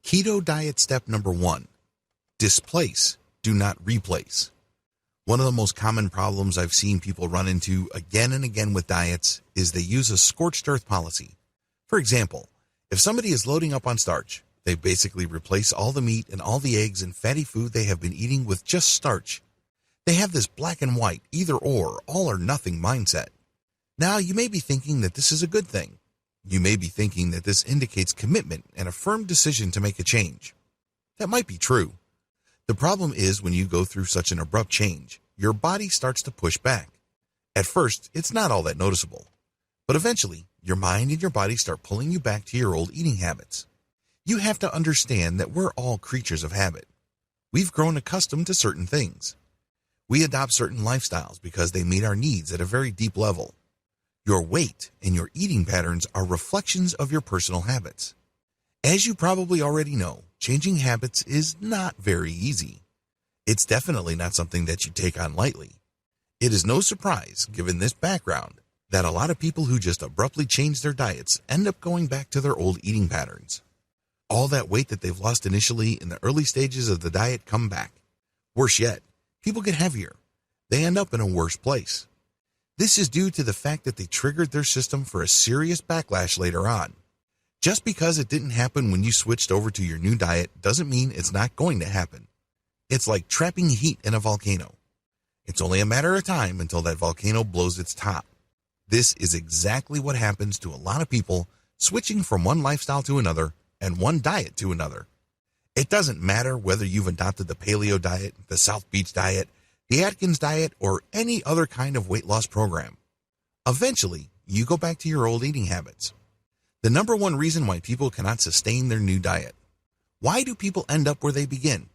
Keto diet step number 1. Displace, do not replace. One of the most common problems I've seen people run into again and again with diets is they use a scorched earth policy. For example, if somebody is loading up on starch, they basically replace all the meat and all the eggs and fatty food they have been eating with just starch. They have this black and white, either or, all or nothing mindset. Now, you may be thinking that this is a good thing. You may be thinking that this indicates commitment and a firm decision to make a change. That might be true. The problem is when you go through such an abrupt change, your body starts to push back. At first, it's not all that noticeable. But eventually, your mind and your body start pulling you back to your old eating habits. You have to understand that we're all creatures of habit. We've grown accustomed to certain things. We adopt certain lifestyles because they meet our needs at a very deep level. Your weight and your eating patterns are reflections of your personal habits. As you probably already know, changing habits is not very easy. It's definitely not something that you take on lightly. It is no surprise, given this background, that a lot of people who just abruptly change their diets end up going back to their old eating patterns. All that weight that they've lost initially in the early stages of the diet come back. Worse yet, people get heavier. They end up in a worse place. This is due to the fact that they triggered their system for a serious backlash later on. Just because it didn't happen when you switched over to your new diet doesn't mean it's not going to happen. It's like trapping heat in a volcano. It's only a matter of time until that volcano blows its top. This is exactly what happens to a lot of people switching from one lifestyle to another and one diet to another. It doesn't matter whether you've adopted the paleo diet, the South Beach diet, the Atkins diet, or any other kind of weight loss program. Eventually, you go back to your old eating habits. The number one reason why people cannot sustain their new diet. Why do people end up where they begin?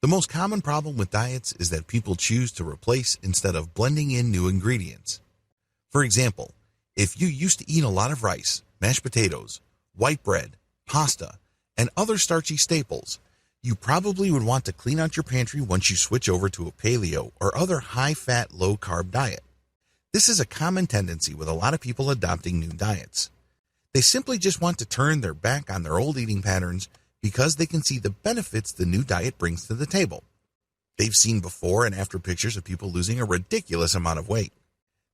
The most common problem with diets is that people choose to replace instead of blending in new ingredients. For example, if you used to eat a lot of rice, mashed potatoes, white bread, pasta, and other starchy staples, you probably would want to clean out your pantry once you switch over to a paleo or other high-fat, low-carb diet. This is a common tendency with a lot of people adopting new diets. They simply just want to turn their back on their old eating patterns because they can see the benefits the new diet brings to the table. They've seen before and after pictures of people losing a ridiculous amount of weight.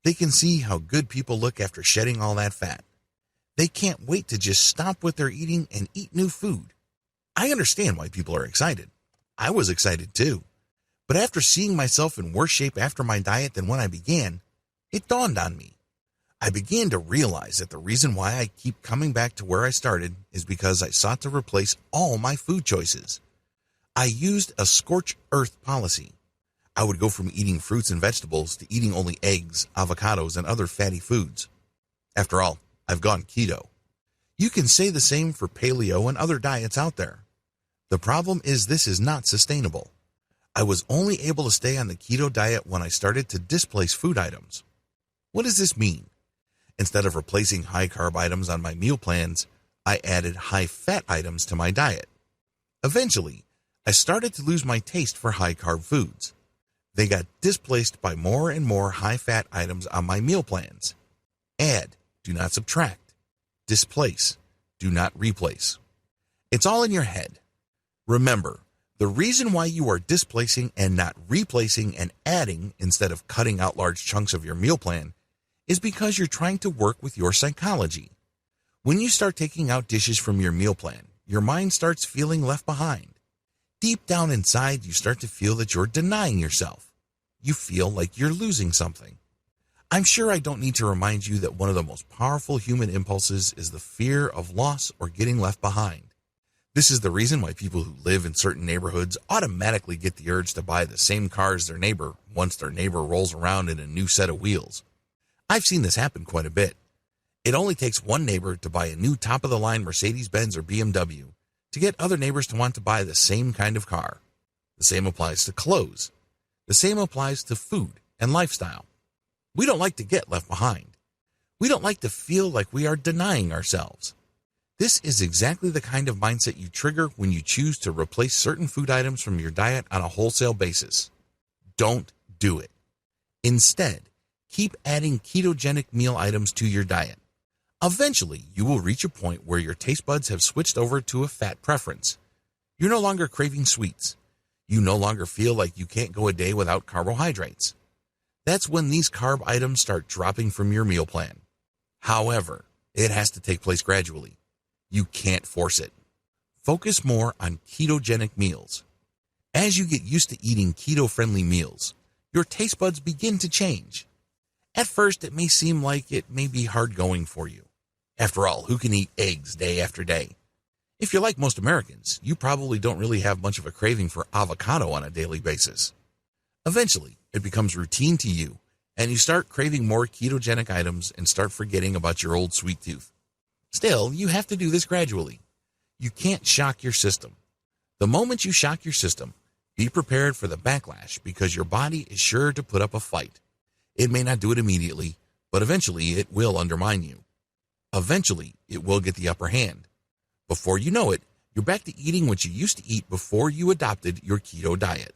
They can see how good people look after shedding all that fat. They can't wait to just stop what they're eating and eat new food. I understand why people are excited. I was excited too. But after seeing myself in worse shape after my diet than when I began, it dawned on me. I began to realize that the reason why I keep coming back to where I started is because I sought to replace all my food choices. I used a scorched earth policy. I would go from eating fruits and vegetables to eating only eggs, avocados, and other fatty foods. After all, I've gone keto. You can say the same for paleo and other diets out there. The problem is this is not sustainable. I was only able to stay on the keto diet when I started to displace food items. What does this mean? Instead of replacing high-carb items on my meal plans, I added high-fat items to my diet. Eventually, I started to lose my taste for high-carb foods. They got displaced by more and more high-fat items on my meal plans. Add, do not subtract. Displace, do not replace. It's all in your head. Remember, the reason why you are displacing and not replacing and adding instead of cutting out large chunks of your meal plan is because you're trying to work with your psychology. When you start taking out dishes from your meal plan, your mind starts feeling left behind. Deep down inside, you start to feel that you're denying yourself. You feel like you're losing something. I'm sure I don't need to remind you that one of the most powerful human impulses is the fear of loss or getting left behind. This is the reason why people who live in certain neighborhoods automatically get the urge to buy the same car as their neighbor once their neighbor rolls around in a new set of wheels. I've seen this happen quite a bit. It only takes one neighbor to buy a new top-of-the-line Mercedes-Benz or BMW to get other neighbors to want to buy the same kind of car. The same applies to clothes. The same applies to food and lifestyle. We don't like to get left behind. We don't like to feel like we are denying ourselves. This is exactly the kind of mindset you trigger when you choose to replace certain food items from your diet on a wholesale basis. Don't do it. Instead, keep adding ketogenic meal items to your diet. Eventually, you will reach a point where your taste buds have switched over to a fat preference, You're no longer craving sweets. You no longer feel like you can't go a day without carbohydrates. That's when these carb items start dropping from your meal plan. However, it has to take place gradually. You can't force it. Focus more on ketogenic meals. As you get used to eating keto-friendly meals, your taste buds begin to change. At first, it may seem like it may be hard going for you. After all, who can eat eggs day after day? If you're like most Americans, you probably don't really have much of a craving for avocado on a daily basis. Eventually, it becomes routine to you, and you start craving more ketogenic items and start forgetting about your old sweet tooth. Still, you have to do this gradually. You can't shock your system. The moment you shock your system, be prepared for the backlash because your body is sure to put up a fight. It may not do it immediately, but eventually it will undermine you. Eventually, it will get the upper hand. Before you know it, you're back to eating what you used to eat before you adopted your keto diet.